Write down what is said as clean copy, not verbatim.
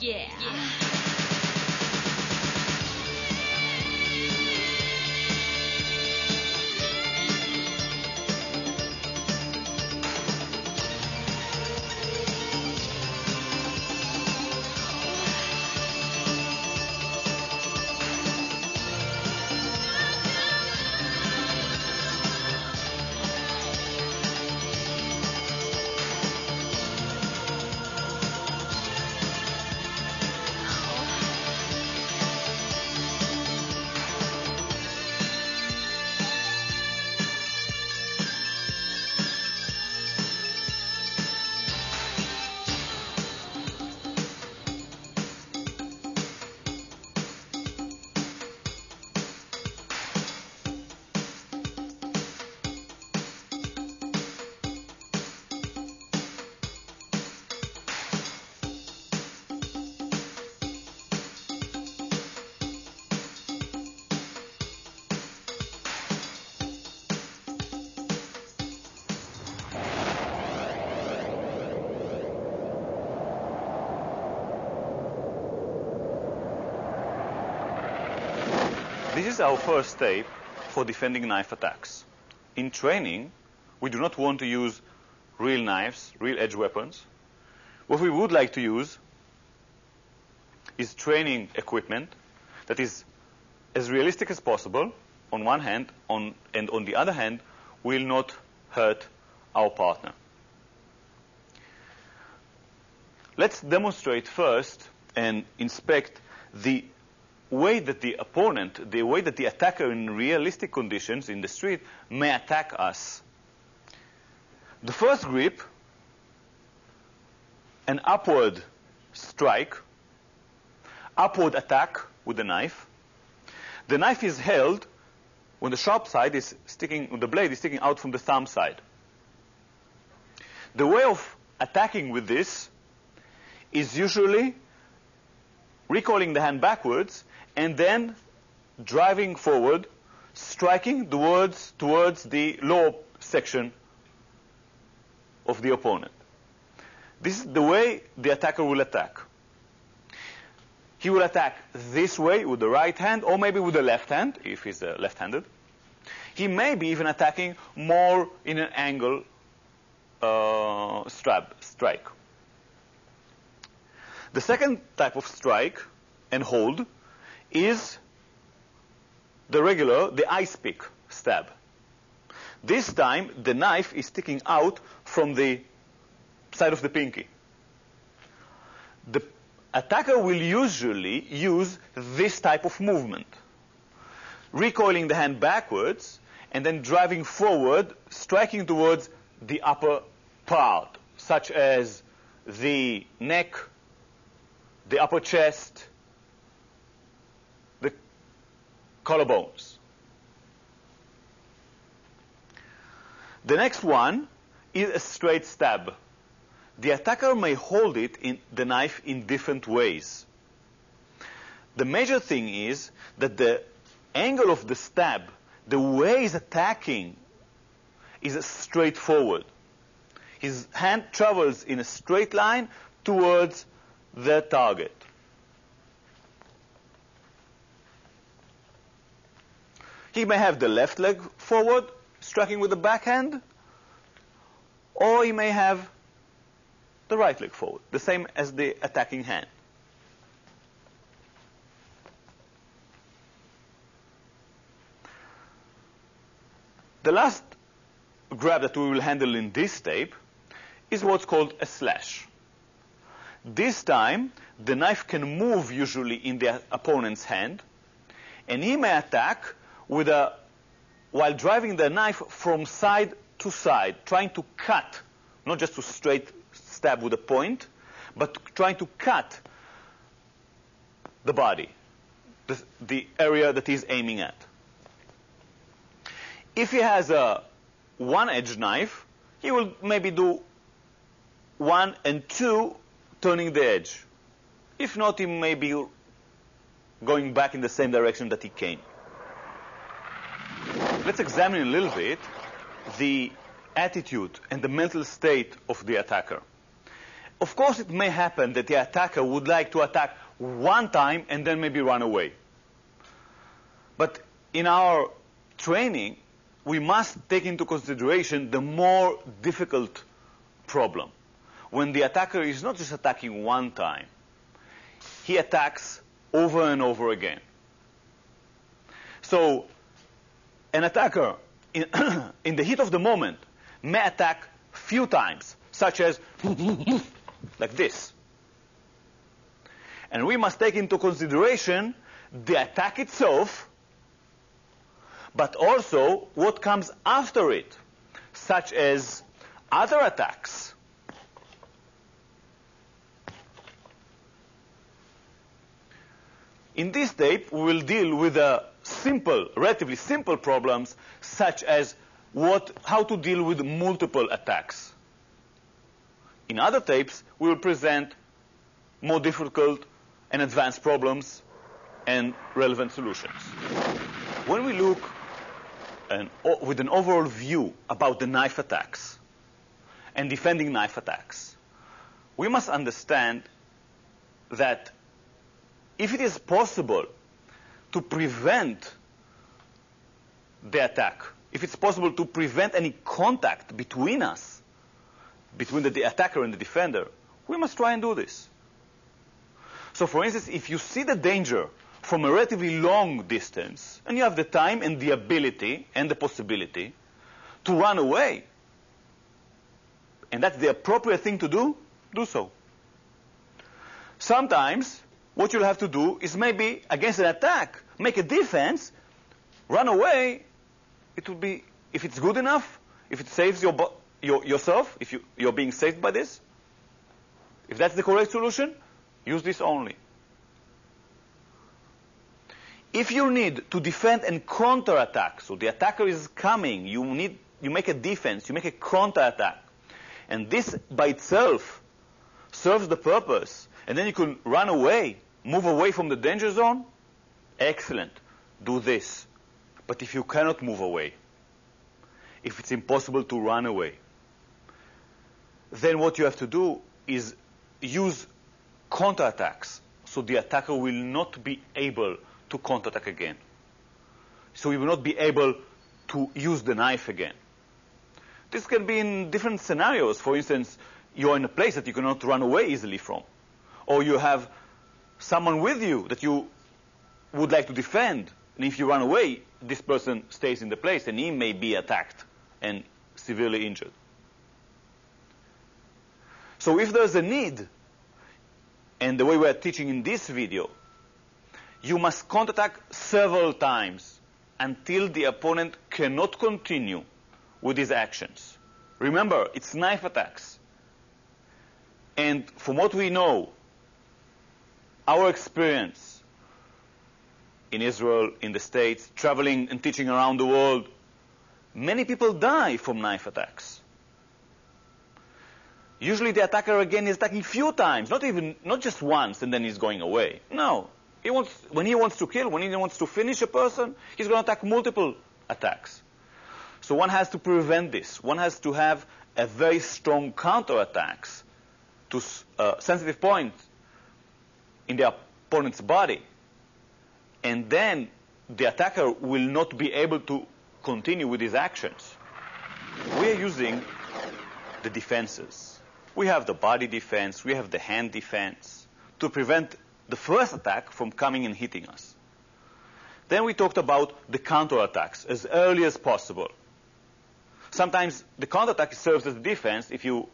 Yeah. This is our first step for defending knife attacks. In training, we do not want to use real knives, real edge weapons. What we would like to use is training equipment that is as realistic as possible on one hand, and on the other hand, will not hurt our partner. Let's demonstrate first and inspect the way that the opponent, the way that the attacker in realistic conditions in the street may attack us. The first grip, an upward strike, upward attack with the knife. The knife is held when the sharp side is sticking, the blade is sticking out from the thumb side. The way of attacking with this is usually recoiling the hand backwards and then driving forward, striking towards the lower section of the opponent. This is the way the attacker will attack. He will attack this way with the right hand, or maybe with the left hand, if he's left-handed. He may be even attacking more in an angle strike. The second type of strike and hold is the ice pick stab. This time, the knife is sticking out from the side of the pinky. The attacker will usually use this type of movement, recoiling the hand backwards and then driving forward, striking towards the upper part, such as the neck, the upper chest, the collarbones. The next one is a straight stab. The attacker may hold the knife in different ways. The major thing is that the angle of the stab, the way he's attacking, is straightforward. His hand travels in a straight line towards the target. He may have the left leg forward, striking with the backhand, or he may have the right leg forward, the same as the attacking hand. The last grab that we will handle in this tape is what's called a slash. This time, the knife can move usually in the opponent's hand, and he may attack while driving the knife from side to side, trying to cut, not just to straight stab with a point, but trying to cut the body, the area that he's aiming at. If he has a one-edged knife, he will maybe do 1 and 2 turning the edge. If not, he may be going back in the same direction that he came. Let's examine a little bit the attitude and the mental state of the attacker. Of course, it may happen that the attacker would like to attack one time and then maybe run away. But in our training, we must take into consideration the more difficult problem. When the attacker is not just attacking one time, he attacks over and over again. So an attacker in the heat of the moment may attack few times, such as like this. And we must take into consideration the attack itself, but also what comes after it, such as other attacks. In this tape, we will deal with relatively simple problems, such as how to deal with multiple attacks. In other tapes, we will present more difficult and advanced problems and relevant solutions. When we look with an overall view about the knife attacks and defending knife attacks, we must understand that if it is possible to prevent the attack, if it's possible to prevent any contact between us, between the attacker and the defender, we must try and do this. So for instance, if you see the danger from a relatively long distance, and you have the time and the ability and the possibility to run away, and that's the appropriate thing to do, do so. Sometimes what you'll have to do is maybe against an attack, make a defense, run away. It will be, if it's good enough, if it saves yourself, if you're being saved by this, if that's the correct solution, use this only. If you need to defend and counter-attack, so the attacker is coming, you make a defense, you make a counter-attack, and this by itself serves the purpose, and then you can run away, move away from the danger zone, excellent, do this. But if you cannot move away, if it's impossible to run away, then what you have to do is use counterattacks, so the attacker will not be able to counterattack again. So he will not be able to use the knife again. This can be in different scenarios. For instance, you're in a place that you cannot run away easily from, or you have someone with you that you would like to defend, and if you run away, this person stays in the place, and he may be attacked and severely injured. So if there's a need, and the way we are teaching in this video, you must counterattack several times until the opponent cannot continue with his actions. Remember, it's knife attacks. And from what we know, our experience in Israel, in the States, traveling and teaching around the world, many people die from knife attacks. Usually the attacker again is attacking few times, not just once and then he's going away. No. When he wants to kill, when he wants to finish a person, he's going to attack multiple attacks. So one has to prevent this. One has to have a very strong counterattacks to sensitive points in the opponent's body. And then the attacker will not be able to continue with his actions. We are using the defenses. We have the body defense, we have the hand defense to prevent the first attack from coming and hitting us. Then we talked about the counterattacks as early as possible. Sometimes the counterattack serves as a defense if you